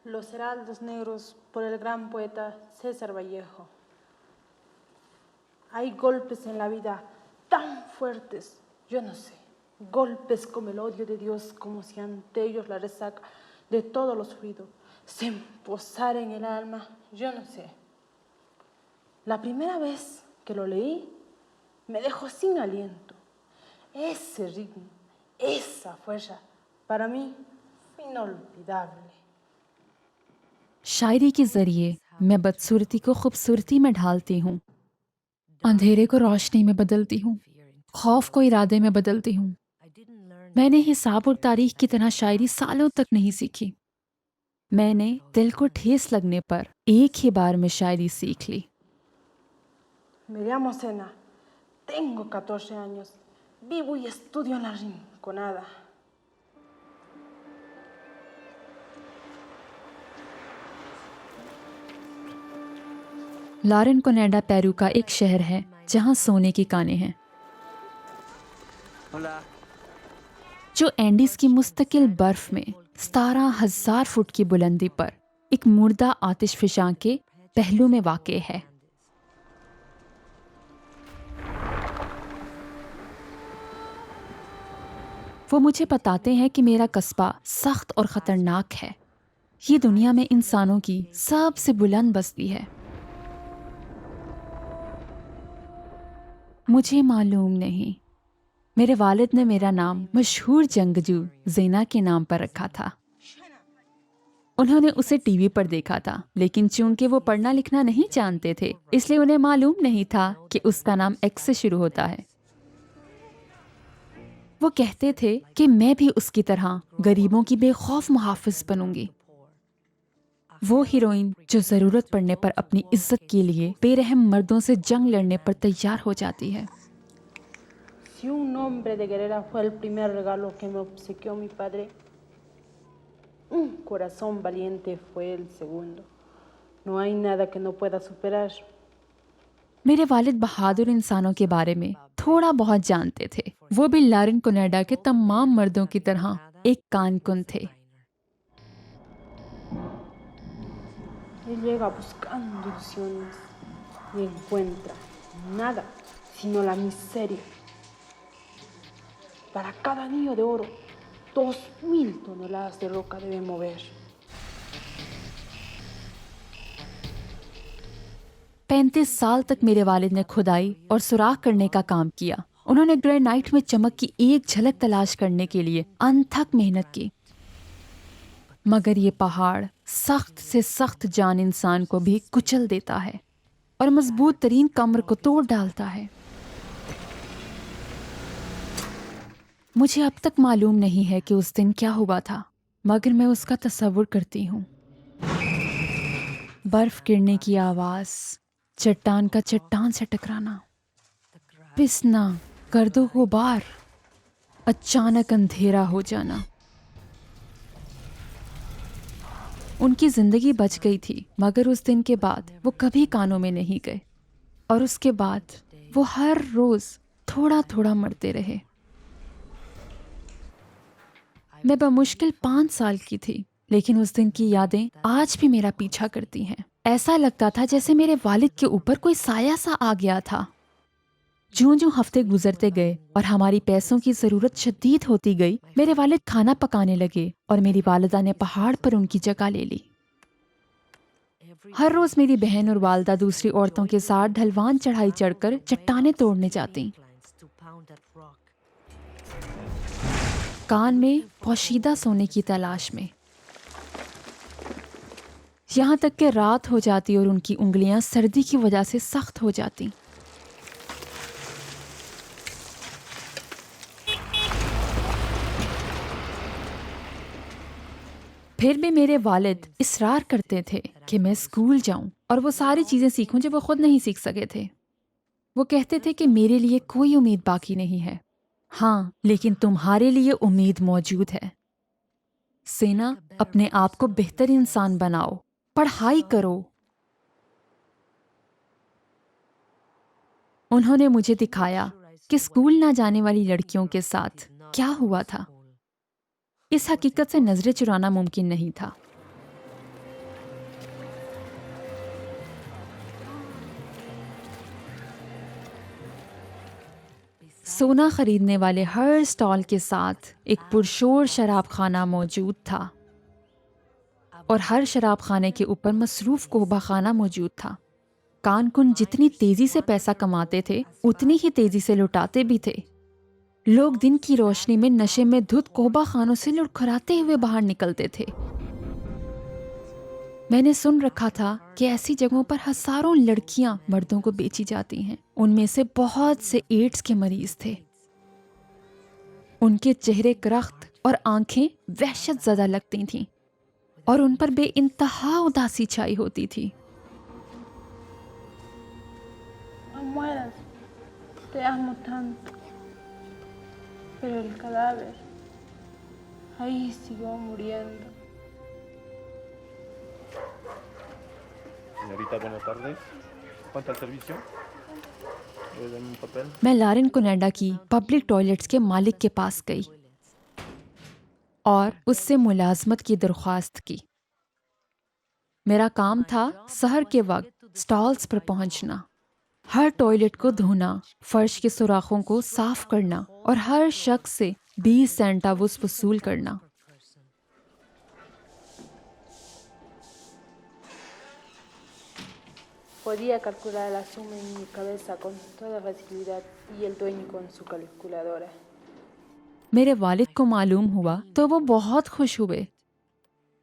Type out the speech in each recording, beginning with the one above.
Los heraldos negros por el gran poeta César Vallejo. Hay golpes en la vida tan fuertes, yo no sé, golpes como el odio de Dios, como si ante ellos la resaca de todo lo sufrido se emposara en el alma, yo no sé. La primera vez que lo leí, me dejó sin aliento. Ese ritmo, esa fuerza, para mí, fue inolvidable. शायरी के जरिए मैं बदसूरती को खूबसूरती में ढालती हूँ, अंधेरे को रोशनी में बदलती हूँ, खौफ को इरादे में बदलती हूँ। मैंने हिसाब और तारीख की तरह शायरी सालों तक नहीं सीखी। मैंने दिल को ठेस लगने पर एक ही बार में शायरी सीख ली। Me llamo Sena, tengo 14 años, vivo y estudio en la Rinconada. लारेन कोनेडा पेरू का एक शहर है जहाँ सोने की कानें हैं, जो एंडीज की मुस्तकिल बर्फ में 17,000 फुट की बुलंदी पर एक मुर्दा आतिशफिशां के पहलू में वाक़े है। वो मुझे बताते हैं कि मेरा कस्बा सख्त और ख़तरनाक है। ये दुनिया में इंसानों की सबसे बुलंद बस्ती है। मुझे मालूम नहीं, मेरे वालिद ने मेरा नाम मशहूर जंगजू ज़ेना के नाम पर रखा था। उन्होंने उसे टीवी पर देखा था, लेकिन चूंकि वो पढ़ना लिखना नहीं जानते थे, इसलिए उन्हें मालूम नहीं था कि उसका नाम एक्स से शुरू होता है। वो कहते थे कि मैं भी उसकी तरह गरीबों की बेखौफ मुहाफिज बनूंगी। वो हीरोइन जो ज़रूरत पड़ने पर अपनी इज्जत के लिए बेरहम मर्दों से जंग लड़ने पर तैयार हो जाती है। Si un hombre de guerrera fue el primer regalo que me obsequió mi padre, un corazón valiente fue el segundo. No hay nada que no pueda superar. मेरे वालिद बहादुर इंसानों के बारे में थोड़ा बहुत जानते थे। वो भी लारेन कोनेडा के तमाम मर्दों की तरह एक कानकुन थे। Él llega buscando ilusiones y encuentra nada sino la miseria. Para cada anillo de oro, 2,000 toneladas de roca debe mover. 35 साल तक मेरे वालिद ने खुदाई और सुराख करने का काम किया। उन्होंने ग्रेनाइट में चमक की एक झलक तलाश करने के लिए अनथक मेहनत की, मगर ये पहाड़ सख्त से सख्त जान इंसान को भी कुचल देता है और मजबूत तरीन कमर को तोड़ डालता है। मुझे अब तक मालूम नहीं है कि उस दिन क्या हुआ था, मगर मैं उसका तसव्वुर करती हूँ। बर्फ गिरने की आवाज, चट्टान का चट्टान से टकराना, पिसना, गर्दो गुबार, अचानक अंधेरा हो जाना। उनकी जिंदगी बच गई थी, मगर उस दिन के बाद वो कभी कानों में नहीं गए और उसके बाद वो हर रोज थोड़ा थोड़ा मरते रहे। मैं बमुश्किल 5 साल की थी, लेकिन उस दिन की यादें आज भी मेरा पीछा करती हैं। ऐसा लगता था जैसे मेरे वालिद के ऊपर कोई साया सा आ गया था। ज्यों ज्यों हफ्ते गुजरते गए और हमारी पैसों की जरूरत शदीद होती गई, मेरे वालिद खाना पकाने लगे और मेरी वालिदा ने पहाड़ पर उनकी जगह ले ली। हर रोज मेरी बहन और वालिदा दूसरी औरतों के साथ ढलवान चढ़ाई चढ़कर चट्टाने तोड़ने जाती, कान में पोशीदा सोने की तलाश में, यहाँ तक कि रात हो जाती और उनकी उंगलियां सर्दी की वजह से सख्त हो जाती। फिर भी मेरे वालिद इसरार करते थे कि मैं स्कूल जाऊं और वो सारी चीजें सीखूं जो वो खुद नहीं सीख सके थे। वो कहते थे कि मेरे लिए कोई उम्मीद बाकी नहीं है। हाँ, लेकिन तुम्हारे लिए उम्मीद मौजूद है। सेना, अपने आप को बेहतर इंसान बनाओ, पढ़ाई करो। उन्होंने मुझे दिखाया कि स्कूल ना जाने वाली लड़कियों के साथ क्या हुआ था। इस हकीकत से नजरें चुराना मुमकिन नहीं था। सोना खरीदने वाले हर स्टॉल के साथ एक पुरशोर शराब खाना मौजूद था और हर शराब खाने के ऊपर मसरूफ कोहबा खाना मौजूद था। कानकुन जितनी तेजी से पैसा कमाते थे उतनी ही तेजी से लुटाते भी थे। लोग दिन की रोशनी में नशे में धुत कोहबा खानों से लुढ़खुराते हुए बाहर निकलते थे। मैंने सुन रखा था कि ऐसी जगहों पर हजारों लड़कियां मर्दों को बेची जाती हैं। उनमें से बहुत से एड्स के मरीज थे। उनके चेहरे करख्त और आंखें वहशत ज़दा लगती थीं और उन पर बेइंतहा उदासी छाई होती थी। No mueras, te amo tanto. Pero el cadáver ahí siguió muriendo. Señorita, buenas tardes. ¿Cuánto al servicio? ¿Le dan un papel? मैं लारेन कनाडा की पब्लिक टॉयलेट्स के मालिक के पास गई और उससे मुलाजमत की दरख्वास्त की। मेरा काम था सहर के वक्त स्टॉल्स पर पहुंचना, हर टॉयलेट को धोना, फर्श के सुराखों को साफ करना और हर शख्स से 20 सेंटावुस वसूल करना। Podía calcular la suma en mi cabeza con toda facilidad y el dueño con su calculadora. मेरे वालिद को मालूम हुआ तो वो बहुत खुश हुए।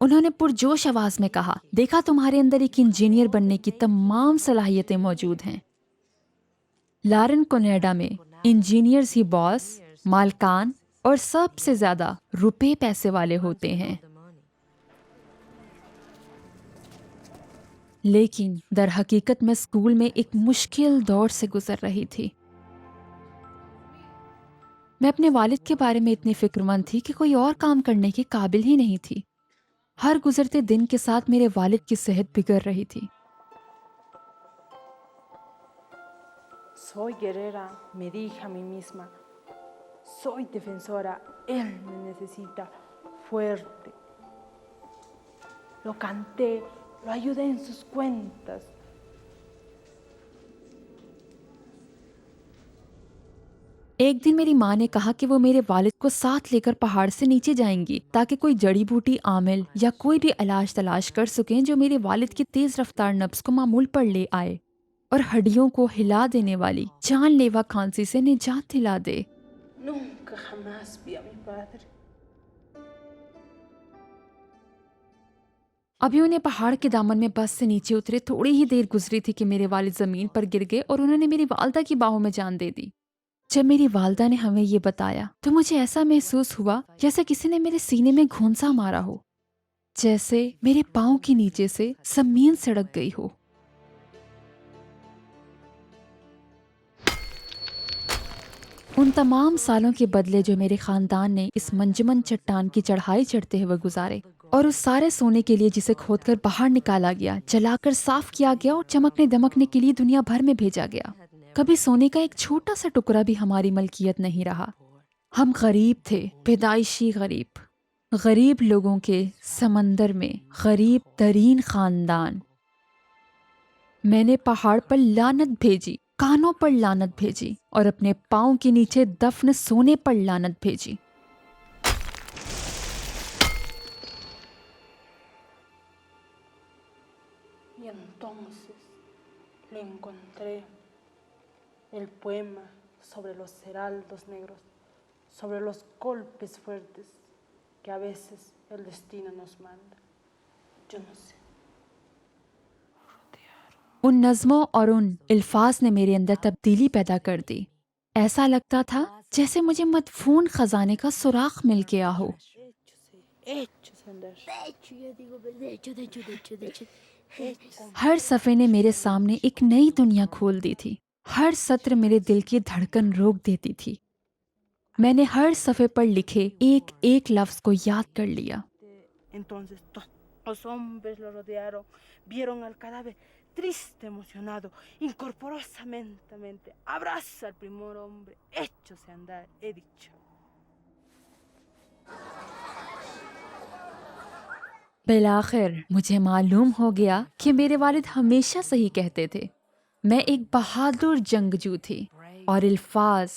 उन्होंने पुरजोश आवाज में कहा, देखा तुम्हारे अंदर एक इंजीनियर बनने की तमाम सलाहियतें मौजूद हैं। लारेन कनाडा में इंजीनियर्स ही बॉस, मालकान और सबसे ज्यादा रुपए पैसे वाले होते हैं। लेकिन दर हकीकत मैं स्कूल में एक मुश्किल दौर से गुजर रही थी। मैं अपने वालिद के बारे में इतनी फिक्रमंद थी कि कोई और काम करने के काबिल ही नहीं थी। हर गुजरते दिन के साथ मेरे वालिद की सेहत बिगड़ रही थी। Soy guerrera, me dije a mí misma. Soy defensora, él me necesita fuerte. Lo canté, lo ayudé en sus cuentas. एक दिन मेरी माँ ने कहा कि वो मेरे वालिद को साथ लेकर पहाड़ से नीचे जाएंगी ताकि कोई जड़ी बूटी आमिल या कोई भी इलाज तलाश कर सकें जो मेरे वालिद की तेज रफ्तार नब्ज को मामूल पर ले आए और हड्डियों को हिला देने वाली जानलेवा खांसी से निजात दिला दे। Nunca jamás vi a mi padre. अभी उन्हें पहाड़ के दामन में बस से नीचे उतरे थोड़ी ही देर गुजरी थी कि मेरे वालिद जमीन पर गिर गए और उन्होंने मेरी वालदा की बाहों में जान दे दी। जब मेरी वालदा ने हमें ये बताया तो मुझे ऐसा महसूस हुआ जैसे किसी ने मेरे सीने में घूंसा मारा हो, जैसे मेरे पाँव के नीचे से जमीन सड़क गई हो। उन तमाम सालों के बदले जो मेरे खानदान ने इस मंजमन चट्टान की चढ़ाई चढ़ते हुए गुजारे और उस सारे सोने के लिए जिसे खोदकर बाहर निकाला गया, जलाकर साफ किया गया और चमकने दमकने के लिए दुनिया भर में भेजा गया, कभी सोने का एक छोटा सा टुकड़ा भी हमारी मलकियत नहीं रहा। हम गरीब थे, पैदाइशी गरीब, गरीब लोगों के समंदर में गरीब तरीन खानदान। मैंने पहाड़ पर लानत भेजी, कानों पर लानत भेजी और अपने पाँव के नीचे दफन सोने पर लानत भेजी। Y entonces le encontré el poema sobre los heraldos negros, sobre los golpes fuertes que a veces el destino nos manda. Yo no sé. उन नज़्मों और उन अल्फाज ने मेरे अंदर तब्दीली पैदा कर दी। ऐसा लगता था जैसे मुझे मदफून खजाने का सुराख मिल गया हो। Hechos andar. हर सफ़े ने मेरे सामने एक नई दुनिया खोल दी थी। हर सत्र मेरे दिल की धड़कन रोक देती थी। मैंने हर सफ़े पर लिखे एक एक लफ्ज़ को याद कर लिया। Entonces todos los hombres lo rodearon, vieron al cadáver triste, emocionado, incorporó mente, abraza al primer hombre, échose a andar, he dicho. बिलाखिर मुझे मालूम हो गया कि मेरे वालिद हमेशा सही कहते थे। मैं एक बहादुर जंगजू थी और अल्फाज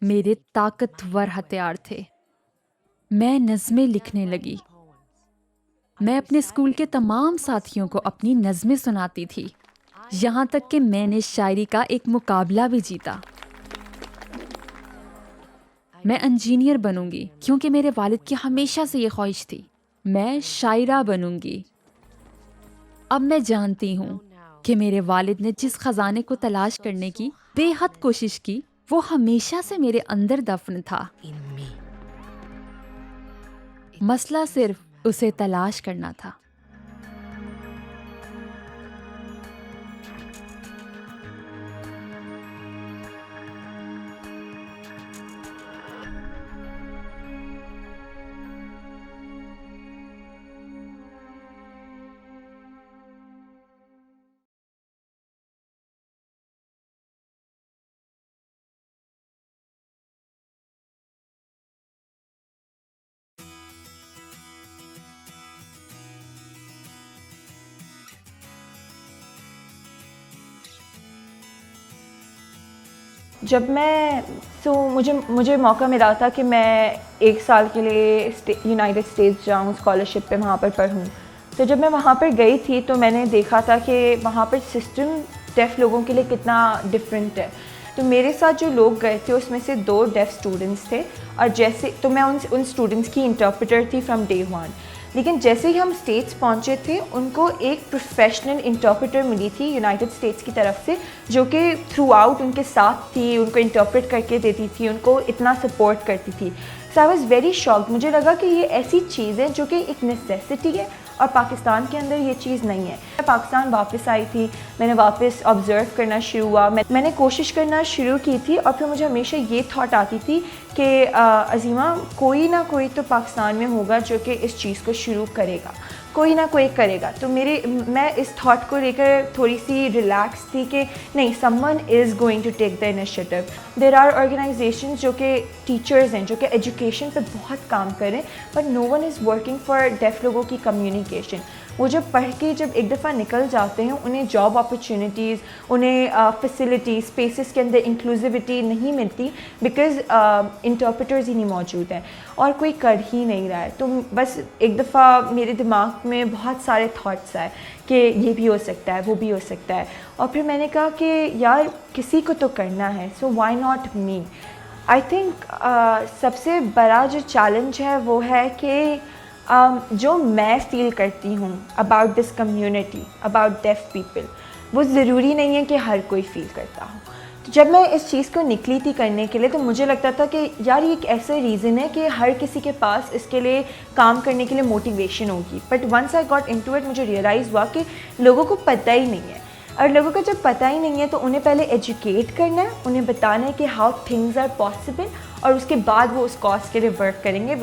मेरे ताकतवर हथियार थे। मैं नज़में लिखने लगी। मैं अपने स्कूल के तमाम साथियों को अपनी नज़में सुनाती थी, यहाँ तक कि मैंने शायरी का एक मुकाबला भी जीता। मैं इंजीनियर बनूंगी क्योंकि मेरे वालिद की हमेशा से ये ख्वाहिश थी। मैं शायरा बनूंगी। अब मैं जानती हूँ कि मेरे वालिद ने जिस खजाने को तलाश करने की बेहद कोशिश की, वो हमेशा से मेरे अंदर दफन था। मसला सिर्फ उसे तलाश करना था। जब मैं मुझे मौका मिला था कि मैं 1 साल के लिए यूनाइटेड स्टेट्स जाऊँ स्कॉलरशिप पे, वहाँ पर पढ़ूँ। तो जब मैं वहाँ पर गई थी तो मैंने देखा था कि वहाँ पर सिस्टम डेफ़ लोगों के लिए कितना डिफरेंट है। तो मेरे साथ जो लोग गए थे उसमें से 2 डेफ़ स्टूडेंट्स थे, और जैसे तो मैं उन स्टूडेंट्स की इंटरप्रेटर थी फ्रॉम डे 1। लेकिन जैसे ही हम स्टेट्स पहुंचे थे, उनको एक प्रोफेशनल इंटरप्रेटर मिली थी यूनाइटेड स्टेट्स की तरफ से, जो कि थ्रू आउट उनके साथ थी, उनको इंटरप्रेट करके देती थी, उनको इतना सपोर्ट करती थी। सो आई वाज़ वेरी शॉक्ड। मुझे लगा कि ये ऐसी चीज़ है जो कि एक नेसेसिटी है और पाकिस्तान के अंदर ये चीज़ नहीं है। मैं पाकिस्तान वापस आई थी, मैंने वापस ऑब्ज़र्व करना शुरू हुआ, मैंने कोशिश करना शुरू की थी, और फिर मुझे हमेशा ये थॉट आती थी कि अज़ीमा, कोई ना कोई तो पाकिस्तान में होगा जो कि इस चीज़ को शुरू करेगा, कोई ना कोई करेगा। तो मैं इस थॉट को लेकर थोड़ी सी रिलैक्स थी कि नहीं, someone is going to take the initiative. There are organisations जो कि टीचर्स हैं, जो कि एजुकेशन पे बहुत काम करें, but no one is working for deaf लोगों की कम्युनिकेशन। वो जब पढ़ के जब एक दफ़ा निकल जाते हैं, उन्हें जॉब अपॉर्चुनिटीज़, उन्हें फैसिलिटीज़, स्पेसेस के अंदर इंक्लूसिविटी नहीं मिलती, बिकॉज़ इंटरप्रेटर्स ही नहीं मौजूद हैं और कोई कर ही नहीं रहा है। तो बस एक दफ़ा मेरे दिमाग में बहुत सारे थॉट्स आए कि ये भी हो सकता है, वो भी हो सकता है, और फिर मैंने कहा कि यार किसी को तो करना है, so why not me. I think सबसे बड़ा जो चैलेंज है वो है कि जो मैं फ़ील करती हूँ about this community, about deaf people, वो ज़रूरी नहीं है कि हर कोई फ़ील करता हो। तो जब मैं इस चीज़ को निकली थी करने के लिए, तो मुझे लगता था कि यार ये एक ऐसा रीज़न है कि हर किसी के पास इसके लिए काम करने के लिए मोटिवेशन होगी। But once I got into it, मुझे रियलाइज़ हुआ कि लोगों को पता ही नहीं है, और लोगों को जब पता ही नहीं है तो उन्हें पहले एजुकेट करना है, उन्हें बताना है कि हाउ थिंग्स आर पॉसिबल, और उसके बाद वो उस कॉज के लिए वर्क करेंगे।